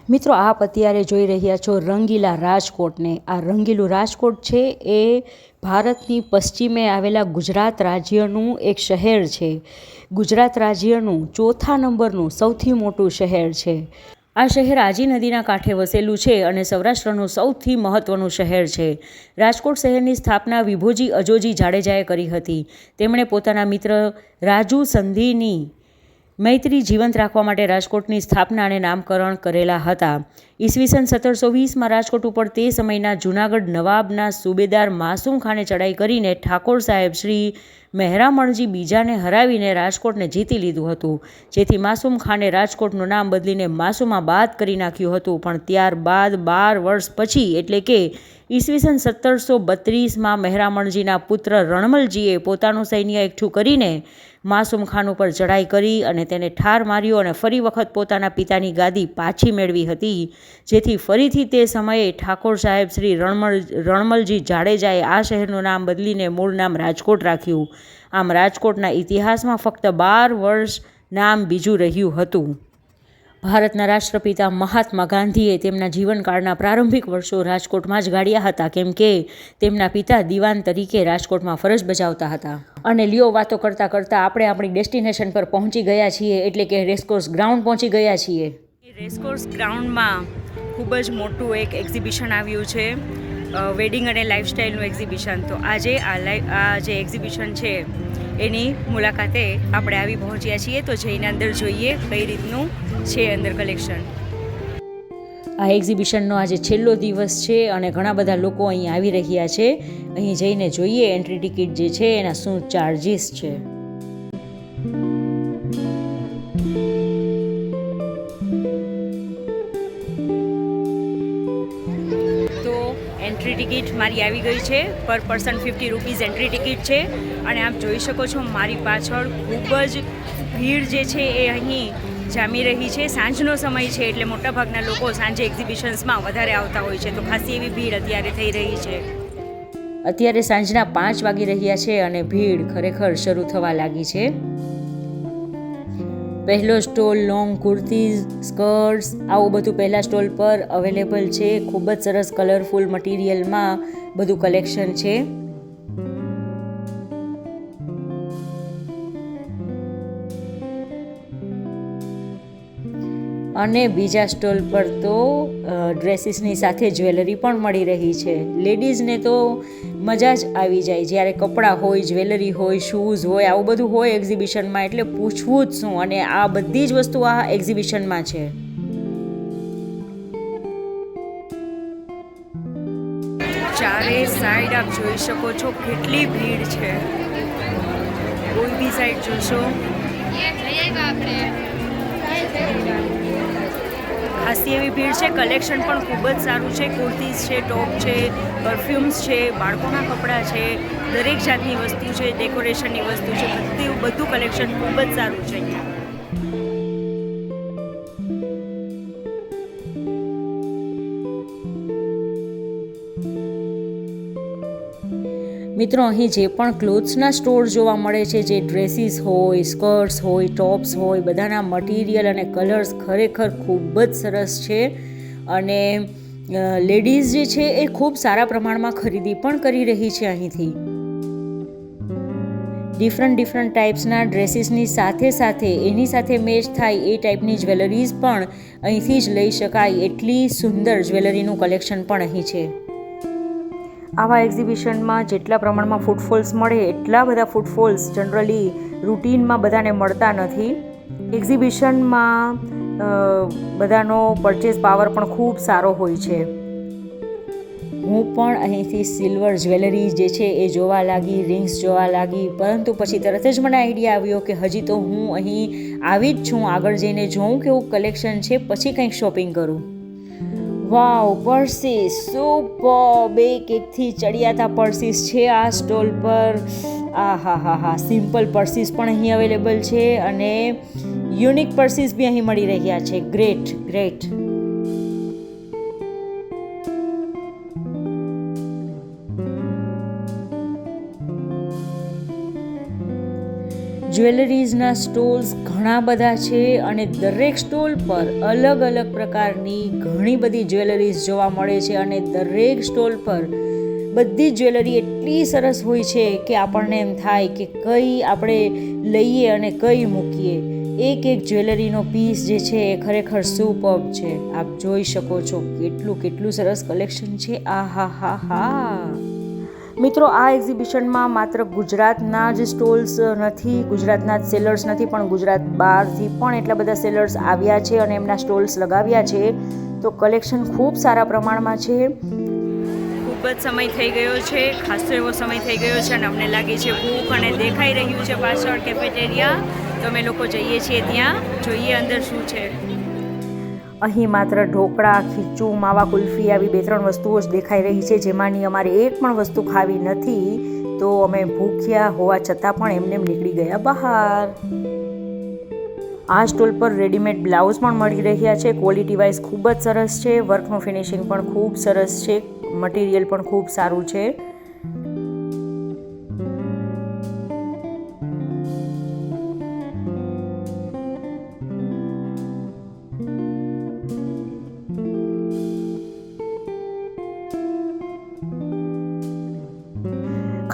મિત્રો, આપ અત્યારે જોઈ રહ્યા છો રંગીલા રાજકોટને. આ રંગીલું રાજકોટ છે એ ભારતની પશ્ચિમે આવેલા ગુજરાત રાજ્યનું એક શહેર છે. ગુજરાત રાજ્યનું ચોથા નંબરનું સૌથી મોટું શહેર છે. આ શહેર આજી નદીના કાંઠે વસેલું છે અને સૌરાષ્ટ્રનું સૌથી મહત્ત્વનું શહેર છે. રાજકોટ શહેરની સ્થાપના વિભોજી અજોજી જાડેજાએ કરી હતી. તેમણે પોતાના મિત્ર રાજુ સંધિની મૈત્રી જીવંત રાખવા માટે રાજકોટની સ્થાપના અને નામકરણ કરેલા હતા. ઈસવીસન 1720માં રાજકોટ ઉપર તે સમયના જૂનાગઢ નવાબના સુબેદાર માસૂમ ખાને ચડાઈ કરીને ઠાકોર સાહેબ શ્રી મહેરામણજી બીજાને હરાવીને રાજકોટને જીતી લીધું હતું. જેથી માસૂમ ખાને રાજકોટનું નામ બદલીને માસુમાબાદ કરી નાખ્યું હતું. પણ ત્યારબાદ 12 વર્ષ પછી એટલે કે ઈસવીસન 1732માં મહેરામણજીના પુત્ર રણમલજીએ પોતાનું સૈન્ય એકઠું કરીને માસૂમ ખાન ઉપર ચઢાઈ કરી અને તેને ઠાર માર્યો અને ફરી વખત પોતાના પિતાની ગાદી પાછી મેળવી હતી. જેથી ફરીથી તે સમયે ઠાકોર સાહેબ શ્રી રણમલજી જાડેજાએ આ શહેરનું નામ બદલીને મૂળ નામ રાજકોટ રાખ્યું. આમ રાજકોટના ઇતિહાસમાં ફક્ત 12 વર્ષ નામ બીજું રહ્યું હતું. ભારતના રાષ્ટ્રપિતા મહાત્મા ગાંધીએ તેમના જીવનકાળના પ્રારંભિક વર્ષો રાજકોટમાં જ ગાળ્યા હતા, કેમ કે તેમના પિતા દિવાન તરીકે રાજકોટમાં ફરજ બજાવતા હતા. અને લ્યો, વાતો કરતાં કરતાં આપણે આપણી ડેસ્ટિનેશન પર પહોંચી ગયા છીએ, એટલે કે રેસકોર્સ ગ્રાઉન્ડ પહોંચી ગયા છીએ. રેસકોર્સ ગ્રાઉન્ડમાં ખૂબ જ મોટું એક એક્ઝિબિશન આવ્યું છે, વેડિંગ અને લાઇફસ્ટાઈલનું એક્ઝિબિશન. તો આજે આ જે એક્ઝિબિશન છે એની મુલાકાતે આપણે આવી પહોંચ્યા છીએ. તો જઈને અંદર જોઈએ કઈ રીતનું છે અંદર કલેક્શન. આ એક્ઝિબિશનનો આજે છેલ્લો દિવસ છે અને ઘણા બધા લોકો અહીં આવી રહ્યા છે. અહીં જઈને જોઈએ એન્ટ્રી ટિકિટ જે છે એના શું ચાર્જીસ છે. એન્ટ્રી ટિકિટ મારી આવી ગઈ છે. પર પર્સન 50 રૂપીઝ એન્ટ્રી ટિકિટ છે. અને આપ જોઈ શકો છો મારી પાછળ ખૂબ જ ભીડ જે છે એ અહીં જામી રહી છે. સાંજનો સમય છે એટલે મોટાભાગના લોકો સાંજે એક્ઝિબિશન્સમાં વધારે આવતા હોય છે. તો ખાસી એવી ભીડ અત્યારે થઈ રહી છે. અત્યારે સાંજના 5 વાગી રહ્યા છે અને ભીડ ખરેખર શરૂ થવા લાગી છે. પહેલો સ્ટોલ લોંગ કુર્તીઝ, સ્કર્ટ્સ, આવું બધું પહેલા સ્ટોલ પર અવેલેબલ છે. ખૂબ જ સરસ કલરફુલ મટીરિયલમાં બધું કલેક્શન છે. અને બીજા સ્ટોલ પર તો ડ્રેસીસની સાથે જ્વેલરી પણ મળી રહી છે. લેડીઝને તો મજા જ આવી જાય જ્યારે કપડાં હોય, જ્વેલરી હોય, શૂઝ હોય, આવું બધું હોય એક્ઝિબિશનમાં, એટલે પૂછવું જ શું. અને આ બધી જ વસ્તુ આ એક્ઝિબિશનમાં છે. ચારે સાઈડ આપ જોઈ શકો છો કેટલી ભીડ છે. કોઈ બી સાઈડ જોશો ખાસી એવી ભીડ છે. કલેક્શન પણ ખૂબ જ સારું છે. કુર્તીઝ છે, ટોપ છે, પરફ્યુમ્સ છે, બાળકોના કપડાં છે, દરેક જાતની વસ્તુ છે, ડેકોરેશનની વસ્તુ છે, બધું કલેક્શન ખૂબ જ સારું છે. મિત્રો, અહીં જે પણ ક્લોથ્સના સ્ટોર જોવા મળે છે, જે ડ્રેસીસ હોય, સ્કર્ટ્સ હોય, ટોપ્સ હોય, બધાના મટીરિયલ અને કલર્સ ખરેખર ખૂબ જ સરસ છે. અને લેડીઝ જે છે એ ખૂબ સારા પ્રમાણમાં ખરીદી પણ કરી રહી છે અહીંથી. ડિફરન્ટ ટાઈપ્સના ડ્રેસીસની સાથે સાથે એની સાથે મેચ થાય એ ટાઈપની જ્વેલરીઝ પણ અહીંથી જ લઈ શકાય એટલી સુંદર જ્વેલરીનું કલેક્શન પણ અહીં છે. આવા એક્ઝિબિશનમાં જેટલા પ્રમાણમાં ફૂટફોલ્સ મળે એટલા બધા ફૂટફોલ્સ જનરલી રૂટીનમાં બધાને મળતા નથી. એક્ઝિબિશનમાં બધાનો પરચેસ પાવર પણ ખૂબ સારો હોય છે. હું પણ અહીંથી સિલ્વર જ્વેલરી જે છે એ જોવા લાગી, રિંગ્સ જોવા લાગી, પરંતુ પછી તરત જ મને આઈડિયા આવ્યો કે હજી તો હું અહીં આવી જ છું, આગળ જઈને જોઉં કેવું કલેક્શન છે, પછી કંઈક શોપિંગ કરું. વાવ, પર્સીસ સુપર! એકથી ચડિયાતા પર્સીસ છે આ સ્ટોલ પર. હા, સિમ્પલ પર્સીસ પણ અહીં અવેલેબલ છે અને યુનિક પર્સીસ બી અહીં મળી રહ્યા છે. ગ્રેટ. જ્વેલરીઝના સ્ટોલ્સ ઘણા બધા છે અને દરેક સ્ટોલ પર અલગ અલગ પ્રકારની ઘણી બધી જ્વેલરીઝ જોવા મળે છે અને દરેક સ્ટોલ પર બધી જ્વેલરી એટલી સરસ હોય છે કે આપણને એમ થાય કે કઈ આપણે લઈએ અને કઈ મૂકીએ. એક એક જ્વેલરીનો પીસ જે છે એ ખરેખર સુપર્બ છે. આપ જોઈ શકો છો કેટલું સરસ કલેક્શન છે. આહાહાહા. મિત્રો, આ એક્ઝિબિશનમાં માત્ર ગુજરાતના જ સ્ટોલ્સ નથી, ગુજરાતના જ સેલર્સ નથી, પણ ગુજરાત બહારથી પણ એટલા બધા સેલર્સ આવ્યા છે અને એમના સ્ટોલ્સ લગાવ્યા છે. તો કલેક્શન ખૂબ સારા પ્રમાણમાં છે. ખૂબ જ સમય થઈ ગયો છે, ખાસો એવો સમય થઈ ગયો છે અને અમને લાગે છે ભૂખ અને દેખાઈ રહ્યું છે પાછળ કેફેટેરિયા. તો અમે લોકો જઈએ છીએ ત્યાં, જોઈએ અંદર શું છે. અહીં માત્ર ઢોકળા, ખીચું, માવા કુલ્ફી આવી 2-3 વસ્તુઓ જ દેખાઈ રહી છે, જેમાંની અમારે એક પણ વસ્તુ ખાવી નથી. તો અમે ભૂખ્યા હોવા છતાં પણ એમને નીકળી ગયા બહાર. આ સ્ટોલ પર રેડીમેડ બ્લાઉઝ પણ મળી રહ્યા છે. ક્વોલિટી વાઇઝ ખૂબ જ સરસ છે. વર્કનું ફિનિશિંગ પણ ખૂબ સરસ છે. મટીરિયલ પણ ખૂબ સારું છે.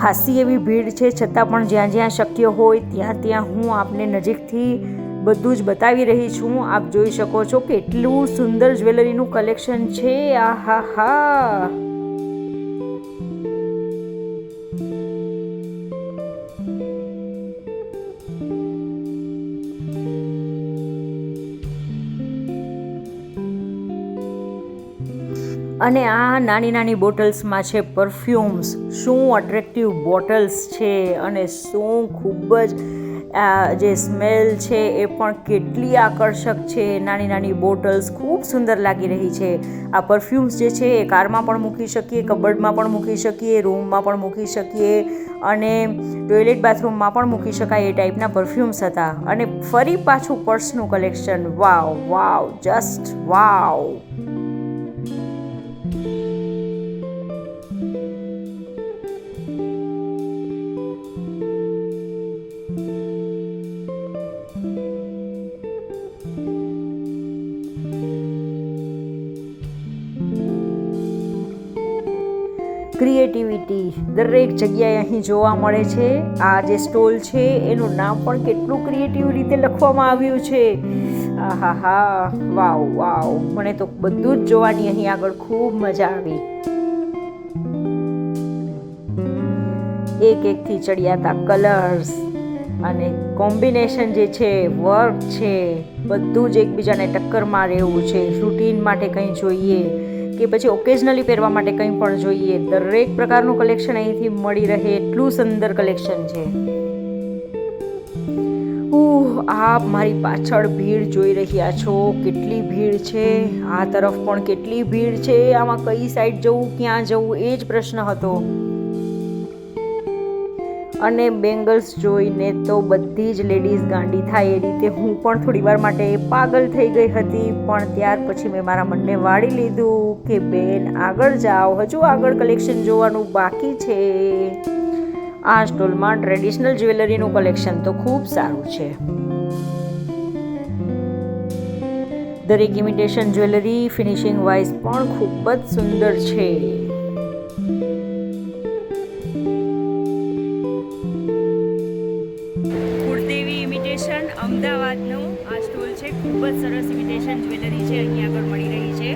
ખાસી એવી ભીડ છે, છતાં પણ જ્યાં જ્યાં શક્ય હોય ત્યાં હું આપને નજીકથી બધું જ બતાવી રહી છું. આપ જોઈ શકો છો કેટલું સુંદર જ્વેલરીનું કલેક્શન છે. આહાહા. અને આ નાની બોટલ્સમાં છે પરફ્યુમ્સ. શું અટ્રેક્ટિવ બોટલ્સ છે અને શું ખૂબ જ જે સ્મેલ છે એ પણ કેટલી આકર્ષક છે. નાની બોટલ્સ ખૂબ સુંદર લાગી રહી છે. આ પરફ્યુમ્સ જે છે એ કારમાં પણ મૂકી શકીએ, કબર્ડમાં પણ મૂકી શકીએ, રૂમમાં પણ મૂકી શકીએ અને ટોયલેટ બાથરૂમમાં પણ મૂકી શકાય એ ટાઈપના પરફ્યુમ્સ હતા. અને ફરી પાછું પર્સનું કલેક્શન. વાવ, જસ્ટ વાવ. ક્રિએટિવિટી દરેક જગ્યાએ અહીં જોવા મળે છે. આ જે સ્ટોલ છે એનું નામ પણ કેટલું ક્રિએટિવ રીતે લખવામાં આવ્યું છે. આહાહા, વાવ. મને તો બધું જ જોવાની અહીં આગળ ખૂબ મજા આવી. એકથી ચડિયાતા કલર્સ અને કોમ્બિનેશન જે છે, વર્ક છે, બધું જ એકબીજાને ટક્કર મારે એવું છે. રૂટીન માટે કંઈ જોઈએ કે પછી ઓકેઝનલી પહેરવા માટે કંઈ પણ જોઈએ, દરેક પ્રકારનું કલેક્શન અહીંથી મળી રહે એટલું સુંદર કલેક્શન છે. આપ મારી પાછળ ભીડ જોઈ રહ્યા છો, કેટલી ભીડ છે. આ તરફ પણ કેટલી ભીડ છે. આમાં કઈ સાઈડ જવું, ક્યાં જવું એ જ પ્રશ્ન હતો. અને બેંગલ્સ જોઈને તો બધી જ લેડીઝ ગાંડી થાય એ રીતે હું પણ થોડી વાર માટે પાગલ થઈ ગઈ હતી. પણ ત્યાર પછી મેં મારા મનને વાળી લીધું કે બેન આગળ જાઓ, હજુ આગળ કલેક્શન જોવાનું બાકી છે. આ સ્ટોલમાં ટ્રેડિશનલ જ્વેલરીનું કલેક્શન તો ખૂબ સારું છે. દરેક ઇમિટેશન જ્વેલરી ફિનિશિંગ વાઇઝ પણ ખૂબ જ સુંદર છે. અમદાવાદનું આ સ્ટોલ છે. ખૂબ જ સરસ ઇમિટેશન જ્વેલરી છે અહીં આગળ મળી રહી છે.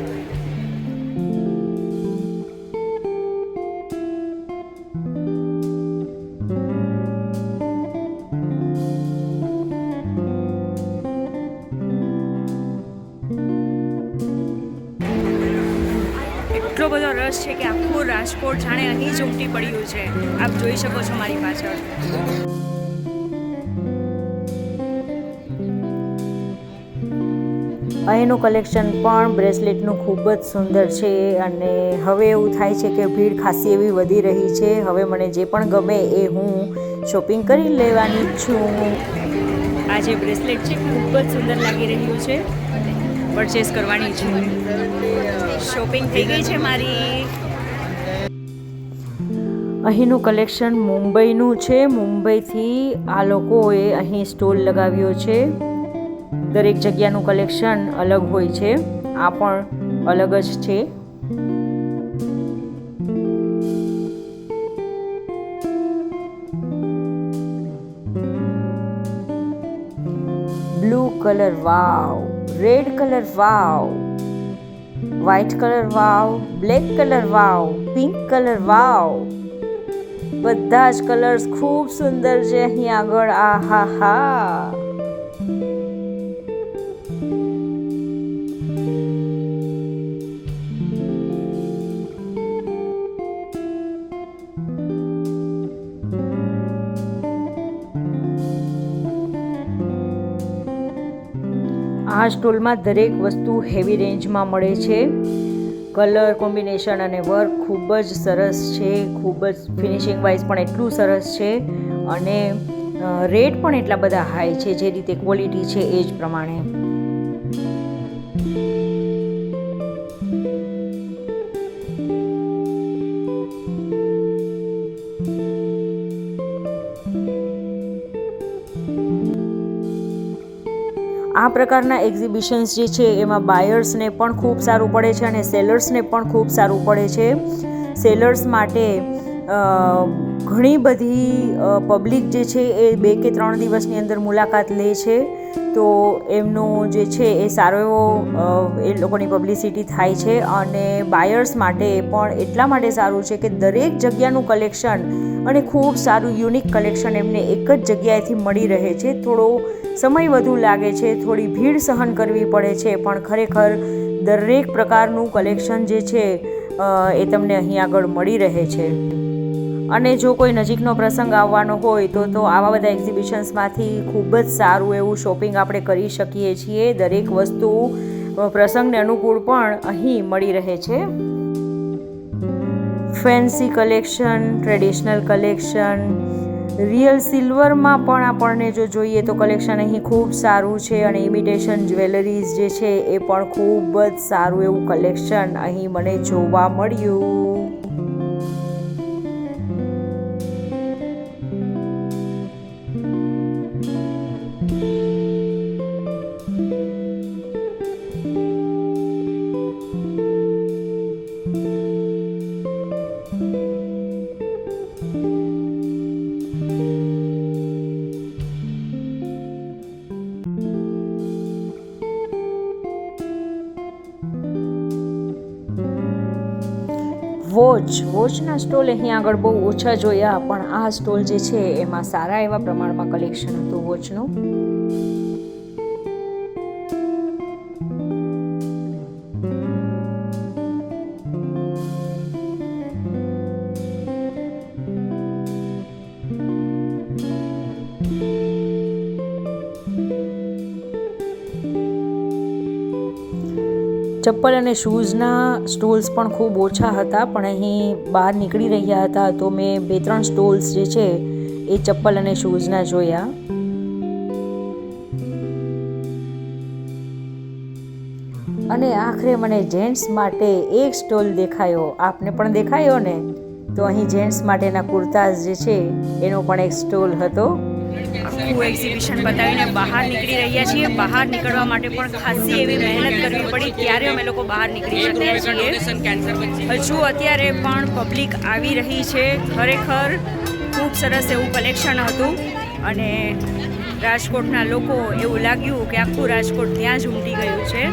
એટલો બધો રસ છે કે આખું રાજકોટ જાણે અહીં જ ઉમટી પડ્યું છે. આપ જોઈ શકો છો મારી પાછળ. અહીંનું કલેક્શન પણ બ્રેસલેટનું ખૂબ જ સુંદર છે અને હવે એવું થાય છે કે ભીડ ખાસી એવી વધી રહી છે. હવે મને જે પણ ગમે એ હું શોપિંગ કરી લેવાની છું. આ જે બ્રેસલેટ છે ખૂબ જ સુંદર લાગી રહ્યું છે. પરચેસ કરવાની છું. શોપિંગ થઈ ગઈ છે મારી. અહીંનું કલેક્શન મુંબઈનું છે. મુંબઈથી આ લોકોએ અહીં સ્ટોલ લગાવ્યો છે. દરેક જગ્યાનું કલેક્શન અલગ હોય છે. આ પણ અલગ જ છે. બ્લુ કલર વાવ, રેડ કલર વાવ, વ્હાઇટ કલર વાવ, બ્લેક કલર વાવ, પિંક કલર વાવ, બધા જ કલર્સ ખૂબ સુંદર છે અહીં આગળ. આહા હા. આ સ્ટોલમાં દરેક વસ્તુ હેવી રેન્જમાં મળે છે. કલર કોમ્બિનેશન અને વર્ક ખૂબ જ સરસ છે. ખૂબ જ ફિનિશિંગ વાઇઝ પણ એટલું સરસ છે અને રેટ પણ એટલા બધા હાઈ છે. જે રીતે ક્વોલિટી છે એ જ પ્રમાણે. આ પ્રકારના એક્ઝિબિશન્સ જે છે એમાં બાયર્સને પણ ખૂબ સારું પડે છે અને સેલર્સને પણ ખૂબ સારું પડે છે. સેલર્સ માટે ઘણી બધી પબ્લિક જે છે એ 2 કે 3 દિવસની અંદર મુલાકાત લે છે. તો એમનું જે છે એ સારો એવો એ લોકોની પબ્લિસિટી થાય છે. અને બાયર્સ માટે પણ એટલા માટે સારું છે કે દરેક જગ્યાનું કલેક્શન અને ખૂબ સારું યુનિક કલેક્શન એમને એક જ જગ્યાએથી મળી રહે છે. થોડો સમય વધુ લાગે છે, થોડી ભીડ સહન કરવી પડે છે, પણ ખરેખર દરેક પ્રકારનું કલેક્શન જે છે એ તમને અહીં આગળ મળી રહે છે. અને જો કોઈ નજીકનો પ્રસંગ આવવાનો હોય તો આવા બધા એક્ઝિબિશન્સમાંથી ખૂબ જ સારું એવું શોપિંગ આપણે કરી શકીએ છીએ. દરેક વસ્તુ પ્રસંગને અનુકૂળ પણ અહીં મળી રહે છે. Fancy collection, traditional collection, real સિલ્વરમાં પણ આપણને જો જોઈએ તો કલેક્શન અહીં ખૂબ સારું છે. અને ઇમિટેશન જ્વેલરીઝ જે છે એ પણ ખૂબ જ સારું એવું કલેક્શન અહીં મને જોવા મળ્યું. વોચના સ્ટોલ અહીં આગળ બહુ ઓછા જોયા, પણ આ સ્ટોલ જે છે એમાં સારા એવા પ્રમાણમાં કલેક્શન હતું વોચનું. ચપ્પલ અને શૂઝના સ્ટોલ્સ પણ ખૂબ ઓછા હતા, પણ અહીં બહાર નીકળી રહ્યા હતા તો મેં 2-3 સ્ટોલ્સ જે છે એ ચપ્પલ અને શૂઝના જોયા. અને આખરે મને જેન્ટ્સ માટે એક સ્ટોલ દેખાયો. આપને પણ દેખાયો ને? તો અહીં જેન્ટ્સ માટેના કુર્તાઝ જે છે એનો પણ એક સ્ટોલ હતો. આખું એક્ઝિબિશન બતાવીને બહાર નીકળી રહ્યા છીએ. બહાર નીકળવા માટે પણ ખાસી એવી મહેનત કરવી પડી, ત્યારે અમે લોકો બહાર નીકળી શક્યા છીએ. હજુ અત્યારે પણ પબ્લિક આવી રહી છે. ખરેખર ખૂબ સરસ એવું કલેક્શન હતું અને રાજકોટના લોકો એવું લાગ્યું કે આખું રાજકોટ ત્યાં જ ઉમટી ગયું છે.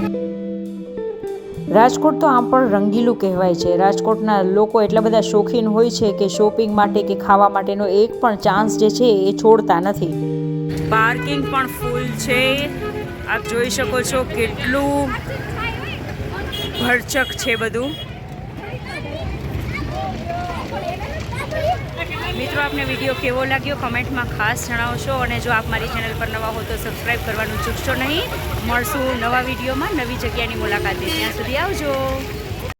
રાજકોટ તો આમ પણ રંગીલું કહેવાય છે. રાજકોટના લોકો એટલા બધા શોખીન હોય છે કે શોપિંગ માટે કે ખાવા માટેનો એક પણ ચાન્સ જે છે એ છોડતા નથી. પાર્કિંગ પણ ફૂલ છે. આપ જોઈ શકો છો કેટલું ભરચક છે બધું. મિત્રો, આપને વિડીયો કેવો લાગ્યો કમેન્ટમાં ખાસ જણાવશો. અને જો આપ મારી ચેનલ પર નવા હો તો સબસ્ક્રાઈબ કરવાનું ચૂકશો નહીં. મળશું નવા વિડીયોમાં નવી જગ્યાની મુલાકાતે. ત્યાં સુધી આવજો.